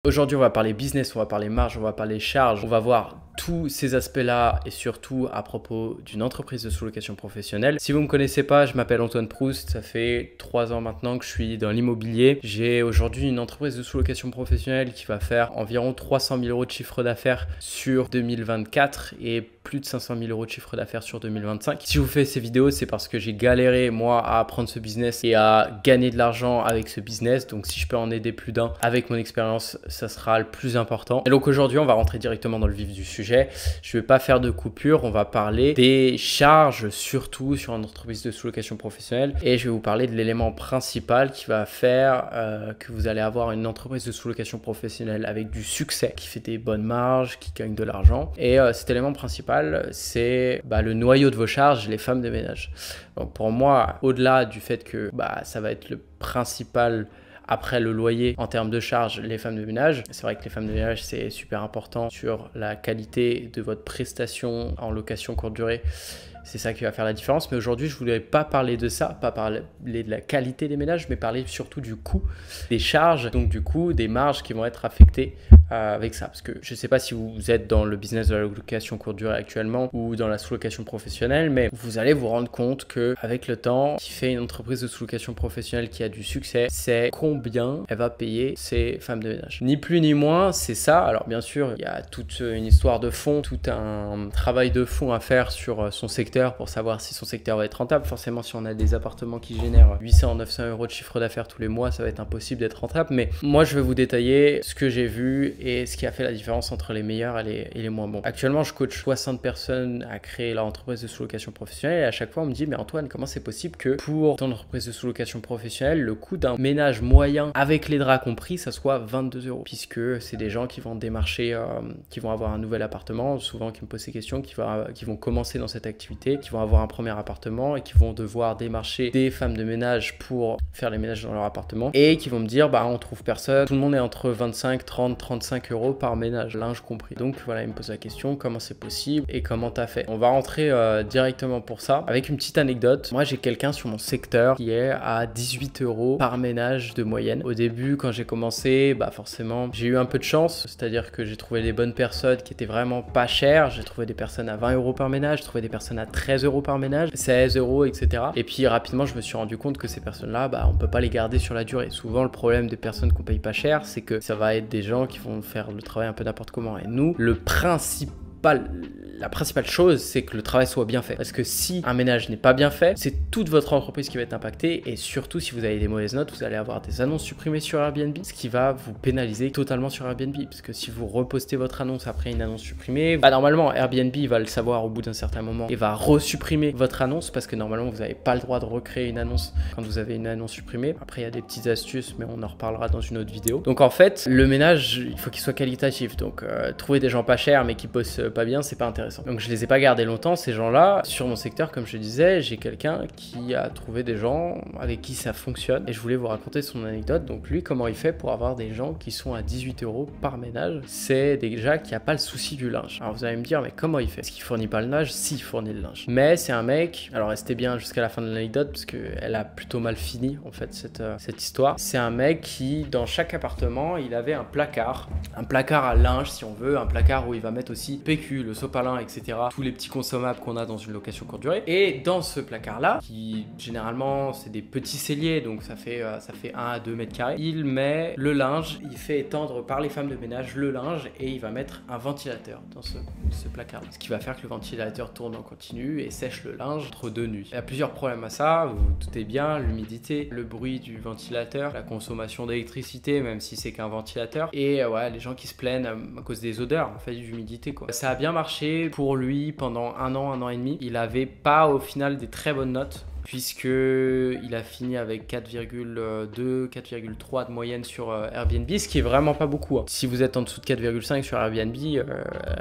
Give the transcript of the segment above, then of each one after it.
Aujourd'hui, on va parler business, on va parler marge, on va parler charge, on va voir tous ces aspects-là et surtout à propos d'une entreprise de sous-location professionnelle. Si vous ne me connaissez pas, je m'appelle Antoine Proust, ça fait 3 ans maintenant que je suis dans l'immobilier. J'ai aujourd'hui une entreprise de sous-location professionnelle qui va faire environ 300 000 euros de chiffre d'affaires sur 2024 et plus de 500 000 euros de chiffre d'affaires sur 2025. Si je vous fais ces vidéos, c'est parce que j'ai galéré moi à apprendre ce business et à gagner de l'argent avec ce business. Donc si je peux en aider plus d'un avec mon expérience, ça sera le plus important. Et donc aujourd'hui, on va rentrer directement dans le vif du sujet. Je ne vais pas faire de coupure, on va parler des charges, surtout sur une entreprise de sous-location professionnelle. Et je vais vous parler de l'élément principal qui va faire que vous allez avoir une entreprise de sous-location professionnelle avec du succès, qui fait des bonnes marges, qui gagne de l'argent. Et cet élément principal, c'est le noyau de vos charges, les femmes de ménage. Donc pour moi, au-delà du fait que ça va être le principal après le loyer en termes de charges, les femmes de ménage. C'est vrai que les femmes de ménage, c'est super important sur la qualité de votre prestation en location courte durée. C'est ça qui va faire la différence. Mais aujourd'hui, je ne voulais pas parler de ça, pas parler de la qualité des ménages, mais parler surtout du coût des charges, donc du coup des marges qui vont être affectées avec ça. Parce que je ne sais pas si vous êtes dans le business de la location courte durée actuellement ou dans la sous-location professionnelle, mais vous allez vous rendre compte qu'avec le temps, qui fait une entreprise de sous-location professionnelle qui a du succès, c'est combien elle va payer ses femmes de ménage. Ni plus ni moins, c'est ça. Alors bien sûr, il y a toute une histoire de fond, tout un travail de fond à faire sur son secteur pour savoir si son secteur va être rentable. Forcément, si on a des appartements qui génèrent 800, 900 euros de chiffre d'affaires tous les mois, ça va être impossible d'être rentable. Mais moi, je vais vous détailler ce que j'ai vu et ce qui a fait la différence entre les meilleurs et les moins bons. Actuellement, je coach 60 personnes à créer leur entreprise de sous-location professionnelle et à chaque fois, on me dit, mais Antoine, comment c'est possible que pour ton entreprise de sous-location professionnelle, le coût d'un ménage moyen avec les draps compris, ça soit 22 euros, puisque c'est des gens qui vont démarcher, qui vont avoir un nouvel appartement, souvent qui me posent ces questions, qui vont commencer dans cette activité, qui vont avoir un premier appartement et qui vont devoir démarcher des femmes de ménage pour faire les ménages dans leur appartement et qui vont me dire, on trouve personne, tout le monde est entre 25, 30, 35 euros par ménage, linge compris. Donc voilà, il me pose la question, comment c'est possible et comment t'as fait? On va rentrer directement pour ça avec une petite anecdote. Moi, j'ai quelqu'un sur mon secteur qui est à 18 euros par ménage de moyenne. Au début, quand j'ai commencé, forcément, j'ai eu un peu de chance, c'est-à-dire que j'ai trouvé des bonnes personnes qui étaient vraiment pas chères. J'ai trouvé des personnes à 20 euros par ménage, j'ai trouvé des personnes à 13 euros par ménage, 16 euros, etc. Et puis rapidement, je me suis rendu compte que ces personnes-là, on peut pas les garder sur la durée. Souvent, le problème des personnes qu'on paye pas cher, c'est que ça va être des gens qui vont faire le travail un peu n'importe comment. Et nous, la principale chose, c'est que le travail soit bien fait. Parce que si un ménage n'est pas bien fait, c'est toute votre entreprise qui va être impactée. Et surtout, si vous avez des mauvaises notes, vous allez avoir des annonces supprimées sur Airbnb, ce qui va vous pénaliser totalement sur Airbnb. Parce que si vous repostez votre annonce après une annonce supprimée, normalement, Airbnb va le savoir au bout d'un certain moment et va resupprimer votre annonce parce que normalement, vous n'avez pas le droit de recréer une annonce quand vous avez une annonce supprimée. Après, il y a des petites astuces, mais on en reparlera dans une autre vidéo. Donc en fait, le ménage, il faut qu'il soit qualitatif. Donc trouver des gens pas chers mais qui bossent pas bien, c'est pas intéressant. Donc je les ai pas gardés longtemps ces gens-là. Sur mon secteur, comme je disais, j'ai quelqu'un qui a trouvé des gens avec qui ça fonctionne et je voulais vous raconter son anecdote. Donc lui, comment il fait pour avoir des gens qui sont à 18 euros par ménage? C'est déjà qu'il n'y a pas le souci du linge. Alors vous allez me dire, mais comment il fait? Est-ce qu'il fournit pas le linge? Si, il fournit le linge. Mais c'est un mec, alors restez bien jusqu'à la fin de l'anecdote parce qu'elle a plutôt mal fini en fait cette histoire. C'est un mec qui, dans chaque appartement, il avait un placard à linge si on veut, un placard où il va mettre aussi PQ, le sopalin, etc. Tous les petits consommables qu'on a dans une location courte durée. Et dans ce placard-là, qui généralement c'est des petits celliers, donc ça fait 1 à 2 mètres carrés, il met le linge, il fait étendre par les femmes de ménage le linge et il va mettre un ventilateur dans ce placard. Ce qui va faire que le ventilateur tourne en continu et sèche le linge entre deux nuits. Il y a plusieurs problèmes à ça, vous vous doutez bien, l'humidité, le bruit du ventilateur, la consommation d'électricité, même si c'est qu'un ventilateur, et les gens qui se plaignent à cause des odeurs, en fait, d'humidité quoi. Ça a bien marché pour lui pendant un an et demi. Il avait pas au final des très bonnes notes, puisqu'il a fini avec 4,2, 4,3 de moyenne sur Airbnb, ce qui est vraiment pas beaucoup. Hein. Si vous êtes en dessous de 4,5 sur Airbnb,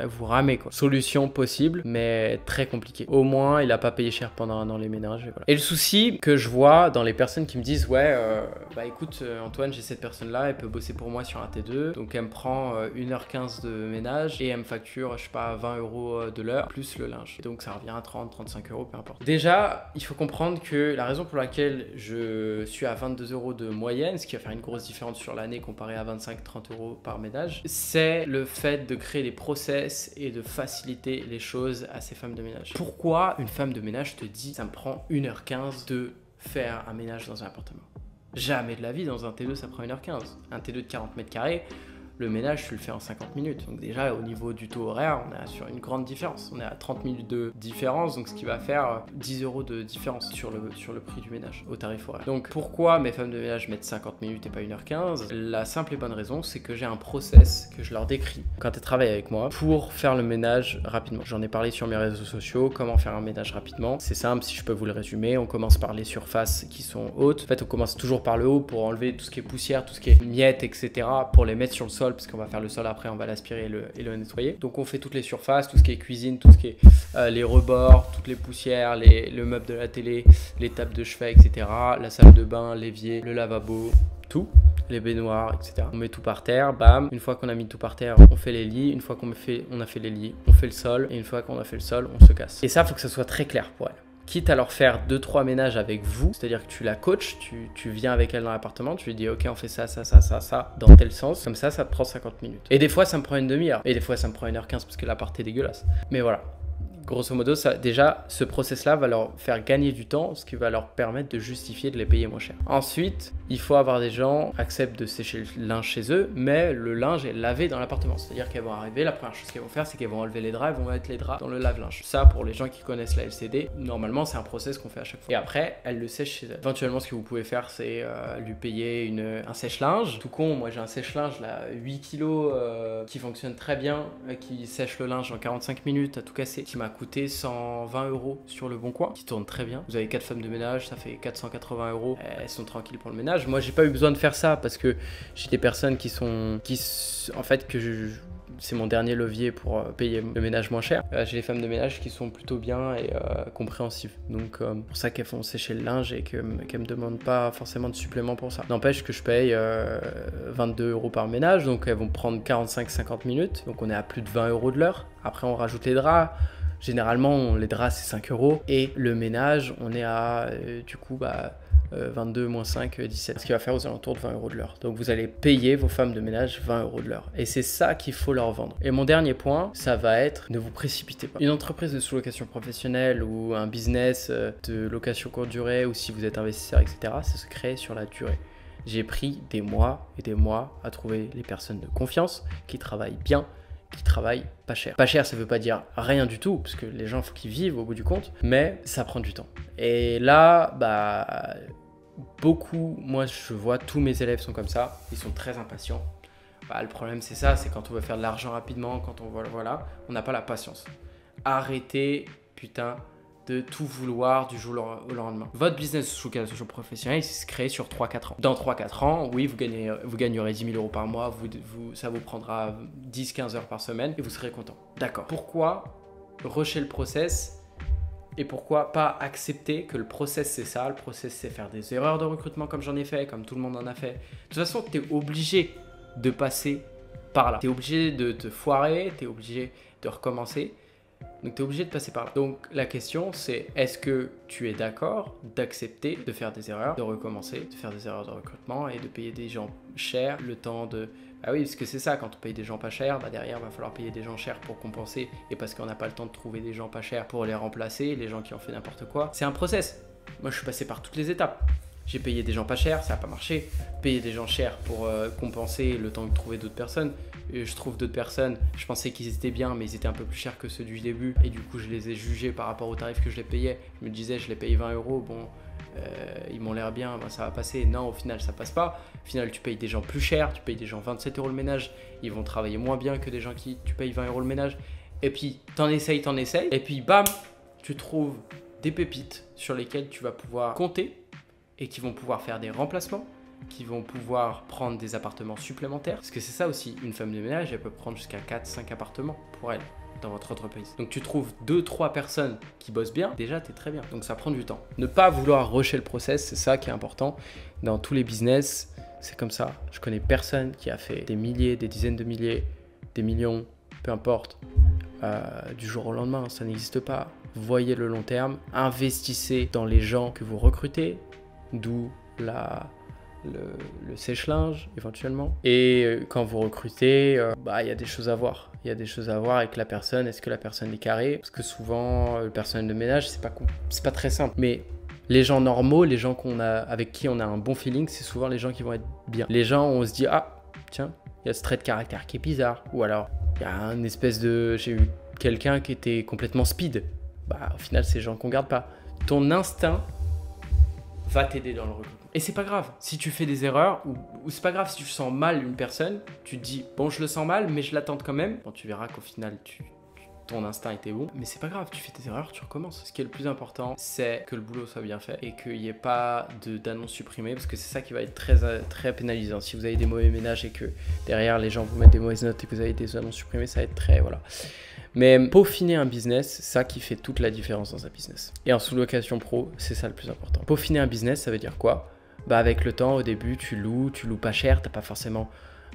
vous ramez quoi. Solution possible, mais très compliqué. Au moins, il a pas payé cher pendant un an les ménages. Et, voilà. Et le souci que je vois dans les personnes qui me disent, écoute Antoine, j'ai cette personne-là, elle peut bosser pour moi sur un T2, donc elle me prend 1h15 de ménage et elle me facture, je sais pas, 20 euros de l'heure, plus le linge. Et donc ça revient à 30, 35 euros, peu importe. Déjà, il faut comprendre compte que la raison pour laquelle je suis à 22 € de moyenne, ce qui va faire une grosse différence sur l'année comparé à 25-30 € par ménage, c'est le fait de créer des process et de faciliter les choses à ces femmes de ménage. Pourquoi une femme de ménage te dit ça me prend 1h15 de faire un ménage dans un appartement? Jamais de la vie, dans un T2 ça prend 1h15. Un T2 de 40 mètres carrés, le ménage, tu le fais en 50 minutes. Donc déjà, au niveau du taux horaire, on est sur une grande différence. On est à 30 minutes de différence, donc ce qui va faire 10 € de différence sur le prix du ménage, au tarif horaire. Donc pourquoi mes femmes de ménage mettent 50 minutes et pas 1h15? La simple et bonne raison, c'est que j'ai un process que je leur décris quand elles travaillent avec moi pour faire le ménage rapidement. J'en ai parlé sur mes réseaux sociaux, comment faire un ménage rapidement. C'est simple, si je peux vous le résumer, on commence par les surfaces qui sont hautes. En fait, on commence toujours par le haut pour enlever tout ce qui est poussière, tout ce qui est miettes, etc. pour les mettre sur le sol, parce qu'on va faire le sol après, on va l'aspirer et le nettoyer. Donc on fait toutes les surfaces, tout ce qui est cuisine, tout ce qui est les rebords, toutes les poussières, le meuble de la télé, les tables de chevet, etc. La salle de bain, l'évier, le lavabo, tout, les baignoires, etc. On met tout par terre, bam. Une fois qu'on a mis tout par terre, on fait les lits. Une fois qu'on a fait les lits, on fait le sol. Et une fois qu'on a fait le sol, on se casse. Et ça, il faut que ça soit très clair pour elle. Quitte à leur faire 2-3 ménages avec vous, c'est-à-dire que tu la coaches, tu viens avec elle dans l'appartement, tu lui dis ok on fait ça, dans tel sens, comme ça te prend 50 minutes. Et des fois ça me prend une demi-heure, et des fois ça me prend 1h15 parce que l'appart est dégueulasse. Mais voilà, grosso modo, déjà ce process-là va leur faire gagner du temps, ce qui va leur permettre de justifier de les payer moins cher. Ensuite, il faut avoir des gens qui acceptent de sécher le linge chez eux, mais le linge est lavé dans l'appartement. C'est-à-dire qu'elles vont arriver, la première chose qu'elles vont faire, c'est qu'elles vont enlever les draps, elles vont mettre les draps dans le lave-linge. Ça, pour les gens qui connaissent la LCD, normalement, c'est un process qu'on fait à chaque fois. Et après, elles le sèchent chez elles. Éventuellement, ce que vous pouvez faire, c'est lui payer un sèche-linge. Tout con, moi j'ai un sèche-linge là, 8 kg qui fonctionne très bien, qui sèche le linge en 45 minutes à tout casser, qui m'a coûté 120 € sur le bon coin, qui tourne très bien. Vous avez 4 femmes de ménage, ça fait 480 €. Elles sont tranquilles pour le ménage. Moi, j'ai pas eu besoin de faire ça parce que j'ai des personnes en fait, c'est mon dernier levier pour payer le ménage moins cher. J'ai des femmes de ménage qui sont plutôt bien et compréhensives. Donc, pour ça qu'elles font sécher le linge et qu'elles me demandent pas forcément de supplément pour ça. N'empêche que je paye 22 € par ménage, donc elles vont prendre 45-50 minutes. Donc, on est à plus de 20 € de l'heure. Après, on rajoute les draps. Généralement, les draps, c'est 5 €. Et le ménage, on est à, 22 moins 5, 17. Ce qui va faire aux alentours de 20 € de l'heure. Donc, vous allez payer vos femmes de ménage 20 € de l'heure. Et c'est ça qu'il faut leur vendre. Et mon dernier point, ça va être ne vous précipitez pas. Une entreprise de sous-location professionnelle ou un business de location courte durée, ou si vous êtes investisseur, etc., ça se crée sur la durée. J'ai pris des mois et des mois à trouver les personnes de confiance qui travaillent bien, qui travaillent pas cher. Pas cher, ça veut pas dire rien du tout, parce que les gens, faut qu'ils vivent au bout du compte, mais ça prend du temps. Et là, moi je vois tous mes élèves sont comme ça, ils sont très impatients. Le problème c'est ça, c'est quand on veut faire de l'argent rapidement, quand on n'a pas la patience. Arrêtez, putain, de tout vouloir du jour au lendemain. Votre business sous location professionnelle, il se crée sur 3-4 ans. Dans 3-4 ans, oui, vous gagnerez 10 000 € par mois, ça vous prendra 10-15 heures par semaine et vous serez content. D'accord. Pourquoi rusher le process et pourquoi pas accepter que le process c'est ça? Le process c'est faire des erreurs de recrutement comme j'en ai fait, comme tout le monde en a fait. De toute façon, tu es obligé de passer par là. Tu es obligé de te foirer, tu es obligé de recommencer. Donc, tu es obligé de passer par là. Donc, la question, c'est est-ce que tu es d'accord d'accepter de faire des erreurs, de recommencer, de faire des erreurs de recrutement et de payer des gens chers le temps de... Ah oui, parce que c'est ça, quand on paye des gens pas chers, derrière, il va falloir payer des gens chers pour compenser. Et parce qu'on n'a pas le temps de trouver des gens pas chers pour les remplacer, les gens qui ont fait n'importe quoi. C'est un process. Moi, je suis passé par toutes les étapes. J'ai payé des gens pas chers, ça n'a pas marché. Payer des gens chers pour compenser le temps de trouver d'autres personnes. Je trouve d'autres personnes, je pensais qu'ils étaient bien, mais ils étaient un peu plus chers que ceux du début. Et du coup, je les ai jugés par rapport au tarif que je les payais. Je me disais, je les paye 20 €, bon, ils m'ont l'air bien, ça va passer. Non, au final, ça passe pas. Au final, tu payes des gens plus chers, tu payes des gens 27 € le ménage. Ils vont travailler moins bien que des gens qui tu payes 20 € le ménage. Et puis, t'en essayes. Et puis, bam, tu trouves des pépites sur lesquelles tu vas pouvoir compter et qui vont pouvoir faire des remplacements, qui vont pouvoir prendre des appartements supplémentaires. Parce que c'est ça aussi, une femme de ménage, elle peut prendre jusqu'à 4-5 appartements pour elle dans votre entreprise. Donc tu trouves 2-3 personnes qui bossent bien, déjà t'es très bien. Donc ça prend du temps. Ne pas vouloir rusher le process, c'est ça qui est important. Dans tous les business, c'est comme ça. Je connais personne qui a fait des milliers, des dizaines de milliers, des millions, peu importe, du jour au lendemain, ça n'existe pas. voyez le long terme, investissez dans les gens que vous recrutez, d'où le sèche-linge éventuellement. Et quand vous recrutez, il y a des choses à voir. Il y a des choses à voir avec la personne. Est-ce que la personne est carrée? Parce que souvent, le personnel de ménage, c'est pas très simple. Mais les gens normaux, les gens avec qui on a un bon feeling, c'est souvent les gens qui vont être bien. Les gens, on se dit, ah, tiens, il y a ce trait de caractère qui est bizarre. Ou alors, il y a une espèce de... J'ai eu quelqu'un qui était complètement speed. Au final, c'est les gens qu'on garde pas. Ton instinct va t'aider dans le recrutement. Et c'est pas grave si tu fais des erreurs ou c'est pas grave si tu sens mal une personne, tu te dis bon je le sens mal mais je l'attends quand même. Bon, tu verras qu'au final ton instinct était bon, mais c'est pas grave, tu fais tes erreurs, tu recommences. Ce qui est le plus important, c'est que le boulot soit bien fait et qu'il n'y ait pas d'annonce supprimée parce que c'est ça qui va être très pénalisant. Si vous avez des mauvais ménages et que derrière les gens vous mettent des mauvaises notes et que vous avez des annonces supprimées, ça va être très voilà. Mais peaufiner un business, c'est ça qui fait toute la différence dans un business. Et en sous-location pro, c'est ça le plus important. Peaufiner un business, ça veut dire quoi? Avec le temps, au début, tu loues pas cher, t'as pas forcément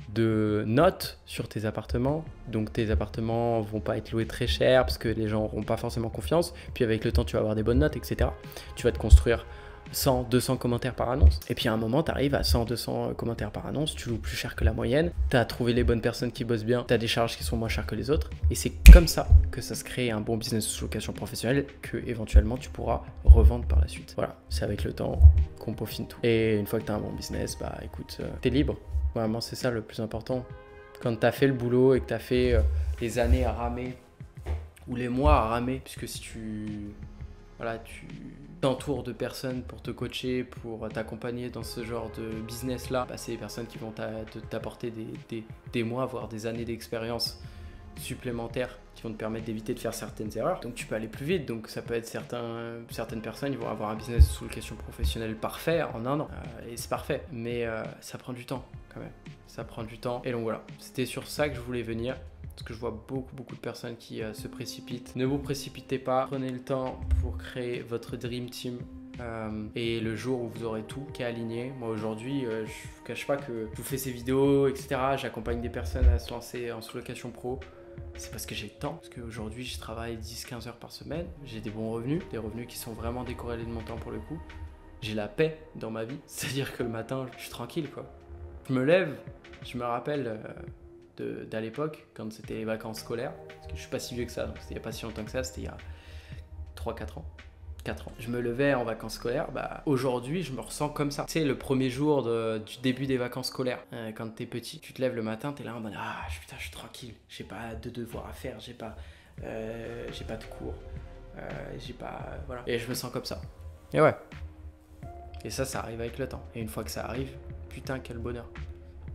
de notes sur tes appartements. Donc tes appartements vont pas être loués très cher parce que les gens n'auront pas forcément confiance. Puis avec le temps, tu vas avoir des bonnes notes, etc. Tu vas te construire 100, 200 commentaires par annonce. Et puis à un moment, tu arrives à 100, 200 commentaires par annonce, tu loues plus cher que la moyenne, tu as trouvé les bonnes personnes qui bossent bien, tu as des charges qui sont moins chères que les autres. Et c'est comme ça que ça se crée un bon business de sous-location professionnelle que éventuellement tu pourras revendre par la suite. Voilà, c'est avec le temps qu'on peaufine tout. Et une fois que tu as un bon business, écoute, tu es libre. Vraiment, c'est ça le plus important. Quand tu as fait le boulot et que tu as fait les années à ramer ou les mois à ramer, puisque si tu t'entoures de personnes pour te coacher, pour t'accompagner dans ce genre de business là, c'est des personnes qui vont t'apporter des mois, voire des années d'expérience supplémentaires qui vont te permettre d'éviter de faire certaines erreurs. Donc tu peux aller plus vite. Donc ça peut être certaines personnes, ils vont avoir un business de sous-location professionnelle parfait en un an. Et c'est parfait. Mais ça prend du temps quand même. Ça prend du temps. Et donc voilà, c'était sur ça que je voulais venir. Parce que je vois beaucoup de personnes qui se précipitent. Ne vous précipitez pas. Prenez le temps pour créer votre Dream Team. Et le jour où vous aurez tout qui est aligné, moi aujourd'hui, je ne cache pas que je vous fais ces vidéos, etc. J'accompagne des personnes à se lancer en sous-location pro. C'est parce que j'ai le temps. Parce qu'aujourd'hui, je travaille 10-15 heures par semaine. J'ai des bons revenus, des revenus qui sont vraiment décorrélés de mon temps pour le coup. J'ai la paix dans ma vie. C'est-à-dire que le matin, je suis tranquille, quoi. Je me lève, je me rappelle... d'à l'époque, quand c'était les vacances scolaires, parce que je suis pas si vieux que ça, donc c'était il n'y a pas si longtemps que ça, c'était il y a 3-4 ans. 4 ans. Je me levais en vacances scolaires, aujourd'hui je me ressens comme ça. Tu sais, le premier jour du début des vacances scolaires, quand t'es petit, tu te lèves le matin, t'es là en mode putain, je suis tranquille, j'ai pas de devoirs à faire, j'ai pas de cours, voilà. Et je me sens comme ça. Et ouais. Et ça arrive avec le temps. Et une fois que ça arrive, putain, quel bonheur.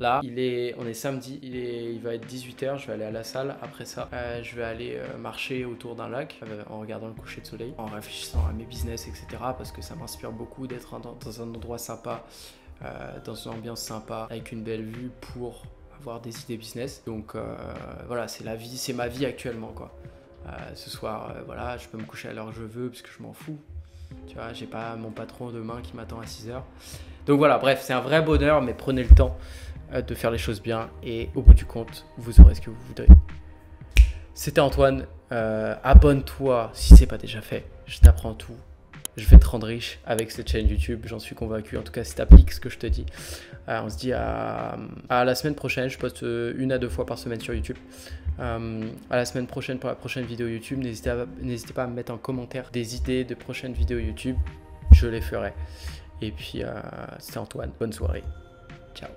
Là, on est samedi, il va être 18h, je vais aller à la salle. Après ça, je vais aller marcher autour d'un lac en regardant le coucher de soleil, en réfléchissant à mes business, etc. Parce que ça m'inspire beaucoup d'être dans un endroit sympa, dans une ambiance sympa, avec une belle vue pour avoir des idées business. Donc voilà, c'est ma vie actuellement, quoi. Ce soir, je peux me coucher à l'heure que je veux parce que je m'en fous. Tu vois, j'ai pas mon patron demain qui m'attend à 6h. Donc voilà, bref, c'est un vrai bonheur, mais prenez le temps de faire les choses bien et au bout du compte, vous aurez ce que vous voudrez. C'était Antoine. Abonne-toi si c'est pas déjà fait. Je t'apprends tout. Je vais te rendre riche avec cette chaîne YouTube, j'en suis convaincu. En tout cas, si t'appliques ce que je te dis. On se dit à la semaine prochaine. Je poste 1 à 2 fois par semaine sur YouTube. À la semaine prochaine pour la prochaine vidéo YouTube. N'hésitez pas à me mettre en commentaire des idées de prochaines vidéos YouTube. Je les ferai. Et puis, c'était Antoine. Bonne soirée. Ciao.